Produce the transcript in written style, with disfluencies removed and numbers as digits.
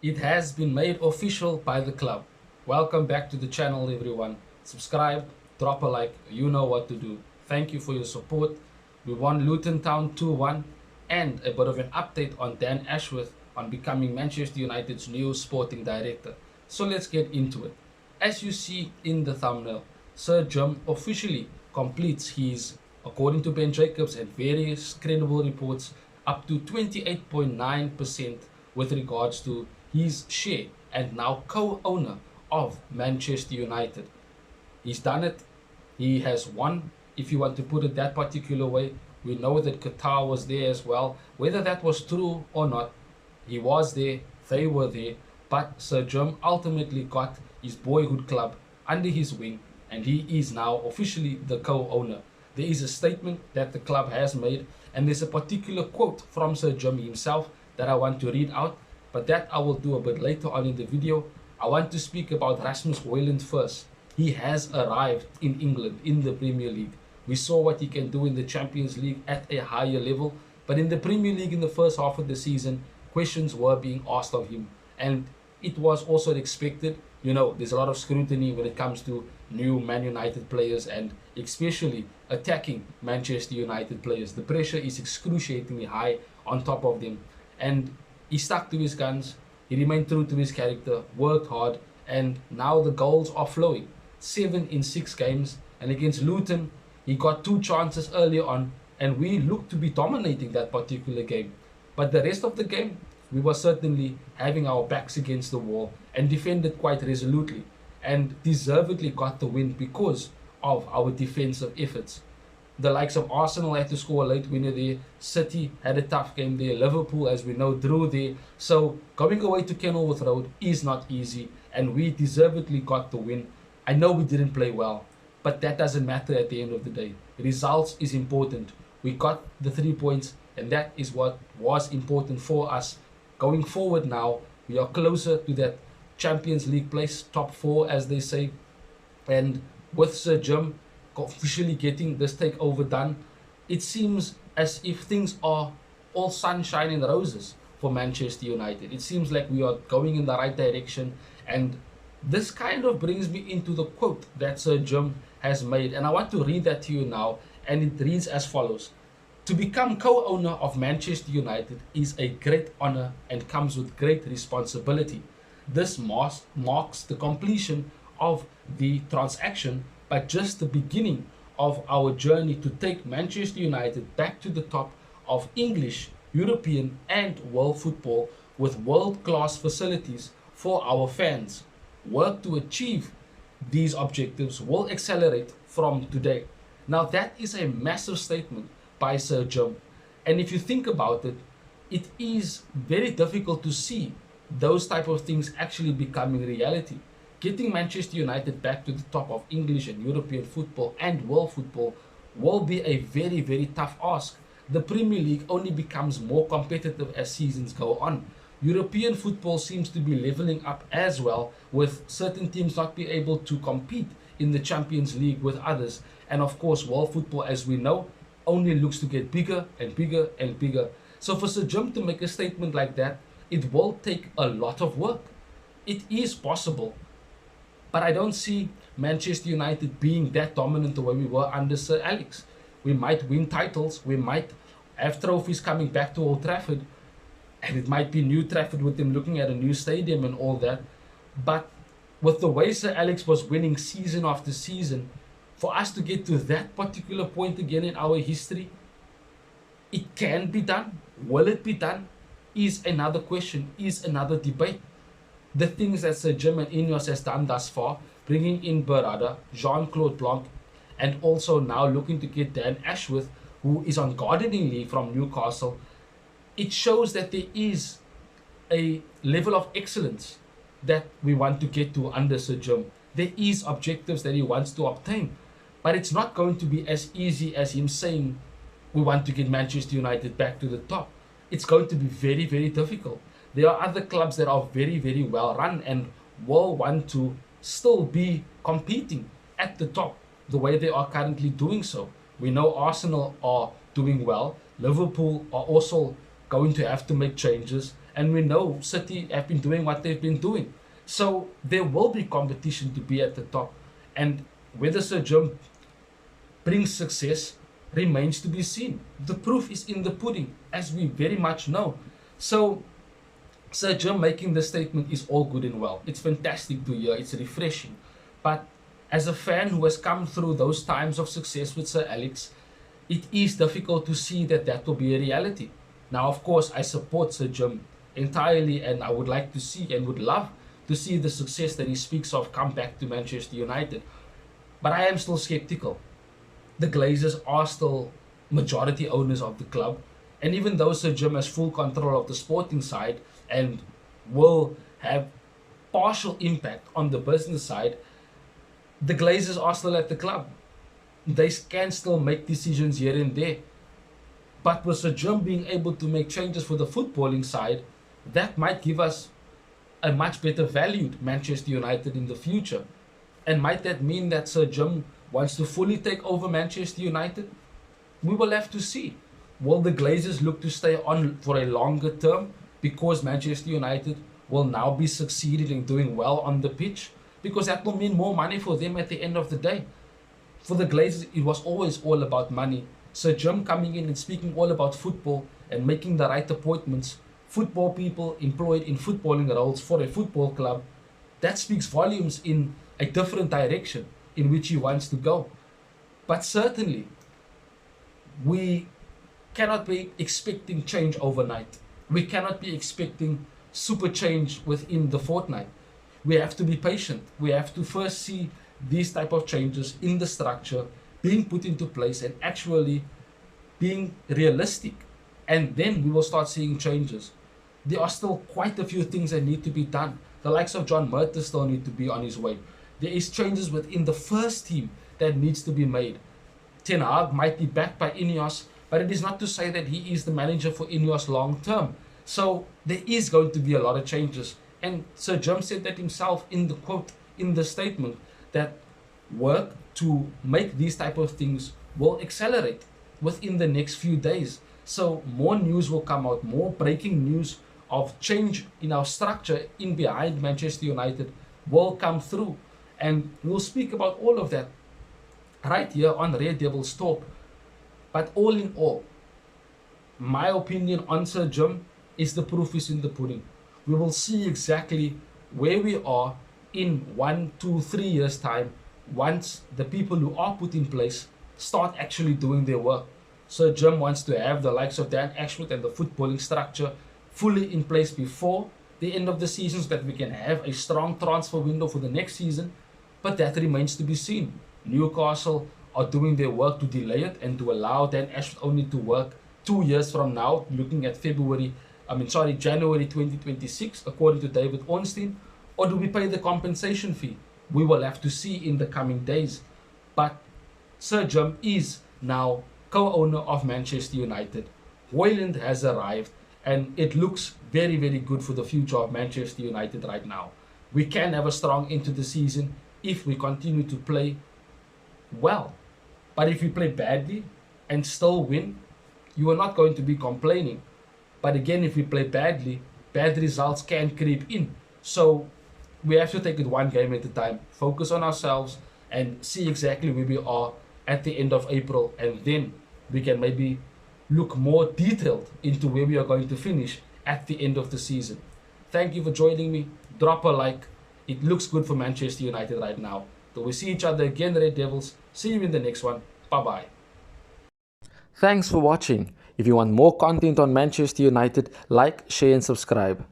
It has been made official by the club. Welcome back to the channel, everyone. Subscribe, drop a like, you know what to do. Thank you for your support. We won Luton Town 2-1, and a bit of an update on Dan Ashworth on becoming Manchester United's new sporting director. So let's get into it. As you see in the thumbnail, Sir Jim officially completes his, according to Ben Jacobs and various credible reports, up to 28.9% with regards to his share and now co-owner of Manchester United. He's done it. He has won, if you want to put it that particular way. We know that Qatar was there as well. Whether that was true or not, he was there, they were there. But Sir Jim ultimately got his boyhood club under his wing, and he is now officially the co-owner. There is a statement that the club has made, and there's a particular quote from Sir Jim himself that I want to read out, but that I will do a bit later on in the video. I want to speak about Rasmus Hojlund first. He has arrived in England in the Premier League. We saw what he can do in the Champions League at a higher level, but in the Premier League in the first half of the season, questions were being asked of him, and it was also expected. You know, there's a lot of scrutiny when it comes to new Man United players and especially attacking Manchester United players. The pressure is excruciatingly high on top of them, and he stuck to his guns. He remained true to his character, worked hard, and now the goals are flowing. 7 in 6 games, and against Luton, he got 2 chances earlier on, and we looked to be dominating that particular game. But the rest of the game, we were certainly having our backs against the wall and defended quite resolutely, and deservedly got the win because of our defensive efforts. The likes of Arsenal had to score a late winner there. City had a tough game there. Liverpool, as we know, drew there. So going away to Kenilworth Road is not easy, and we deservedly got the win. I know we didn't play well, but that doesn't matter at the end of the day. Results is important. We got the 3 points, and that is what was important for us. Going forward now, we are closer to that Champions League place, top 4 as they say. And with Sir Jim officially getting this takeover done, it seems as if things are all sunshine and roses for Manchester United. It seems like we are going in the right direction, and this kind of brings me into the quote that Sir Jim has made, and I want to read that to you now, and it reads as follows. To become co-owner of Manchester United is a great honor and comes with great responsibility. This marks the completion of the transaction, but just the beginning of our journey to take Manchester United back to the top of English, European and world football with world-class facilities for our fans. Work to achieve these objectives will accelerate from today. Now that is a massive statement by Sir Jim, and if you think about it, it is very difficult to see those type of things actually becoming reality. Getting Manchester United back to the top of English and European football and world football will be a very, very tough ask. The Premier League only becomes more competitive as seasons go on. European football seems to be leveling up as well, with certain teams not being able to compete in the Champions League with others. And of course, world football, as we know, only looks to get bigger and bigger and bigger. So for Sir Jim to make a statement like that, it will take a lot of work. It is possible, but I don't see Manchester United being that dominant the way we were under Sir Alex. We might win titles, we might have trophies coming back to Old Trafford, and it might be New Trafford with them looking at a new stadium and all that. But with the way Sir Alex was winning season after season, for us to get to that particular point again in our history, it can be done. Will it be done? Is another question, is another debate. The things that Sir Jim and Ineos has done thus far, bringing in Berada, Jean-Claude Blanc, and also now looking to get Dan Ashworth, who is on gardening leave from Newcastle, it shows that there is a level of excellence that we want to get to under Sir Jim. There is objectives that he wants to obtain, but it's not going to be as easy as him saying we want to get Manchester United back to the top. It's going to be very, very difficult. There are other clubs that are very, very well run and will want to still be competing at the top the way they are currently doing so. We know Arsenal are doing well. Liverpool are also going to have to make changes, and we know City have been doing what they've been doing. So there will be competition to be at the top, and whether Sir Jim brings success remains to be seen. The proof is in the pudding, as we very much know. So Sir Jim making this statement is all good and well. It's fantastic to hear, it's refreshing. But as a fan who has come through those times of success with Sir Alex, it is difficult to see that that will be a reality. Now, of course, I support Sir Jim entirely, and I would like to see and would love to see the success that he speaks of come back to Manchester United. But I am still skeptical. The Glazers are still majority owners of the club, and even though Sir Jim has full control of the sporting side and will have partial impact on the business side, the Glazers are still at the club. They can still make decisions here and there. But with Sir Jim being able to make changes for the footballing side, that might give us a much better valued Manchester United in the future. And might that mean that Sir Jim wants to fully take over Manchester United? We will have to see. Will the Glazers look to stay on for a longer term because Manchester United will now be succeeding in doing well on the pitch? Because that will mean more money for them at the end of the day. For the Glazers, it was always all about money. Sir Jim coming in and speaking all about football and making the right appointments, football people employed in footballing roles for a football club, that speaks volumes in a different direction in which he wants to go. But certainly, we cannot be expecting change overnight. We cannot be expecting super change within the fortnight. We have to be patient. We have to first see these type of changes in the structure being put into place and actually being realistic. And then we will start seeing changes. There are still quite a few things that need to be done. The likes of John Murtagh still need to be on his way. There is changes within the first team that needs to be made. Ten Hag might be backed by Ineos, but it is not to say that he is the manager for Ineos long term. So there is going to be a lot of changes. And Sir Jim said that himself in the quote, in the statement, that work to make these type of things will accelerate within the next few days. So more news will come out, more breaking news of change in our structure in behind Manchester United will come through. And we'll speak about all of that right here on Red Devils Talk. But all in all, my opinion on Sir Jim is the proof is in the pudding. We will see exactly where we are in 1, 2, 3 years time once the people who are put in place start actually doing their work. Sir Jim wants to have the likes of Dan Ashworth and the footballing structure fully in place before the end of the season so that we can have a strong transfer window for the next season, but that remains to be seen. Newcastle are doing their work to delay it and to allow Dan Ashworth only to work 2 years from now, looking at January 2026, according to David Ornstein. Or do we pay the compensation fee? We will have to see in the coming days. But Sir Jim is now co-owner of Manchester United. Hojlund has arrived, and it looks very, very good for the future of Manchester United right now. We can have a strong end to the season if we continue to play well. But if we play badly and still win, you are not going to be complaining. But again, if we play badly, bad results can creep in. So we have to take it one game at a time, focus on ourselves, and see exactly where we are at the end of April. And then we can maybe look more detailed into where we are going to finish at the end of the season. Thank you for joining me. Drop a like. It looks good for Manchester United right now. Till we see each other again, Red Devils. See you in the next one. Bye-bye. Thanks for watching. If you want more content on Manchester United, like, share and subscribe.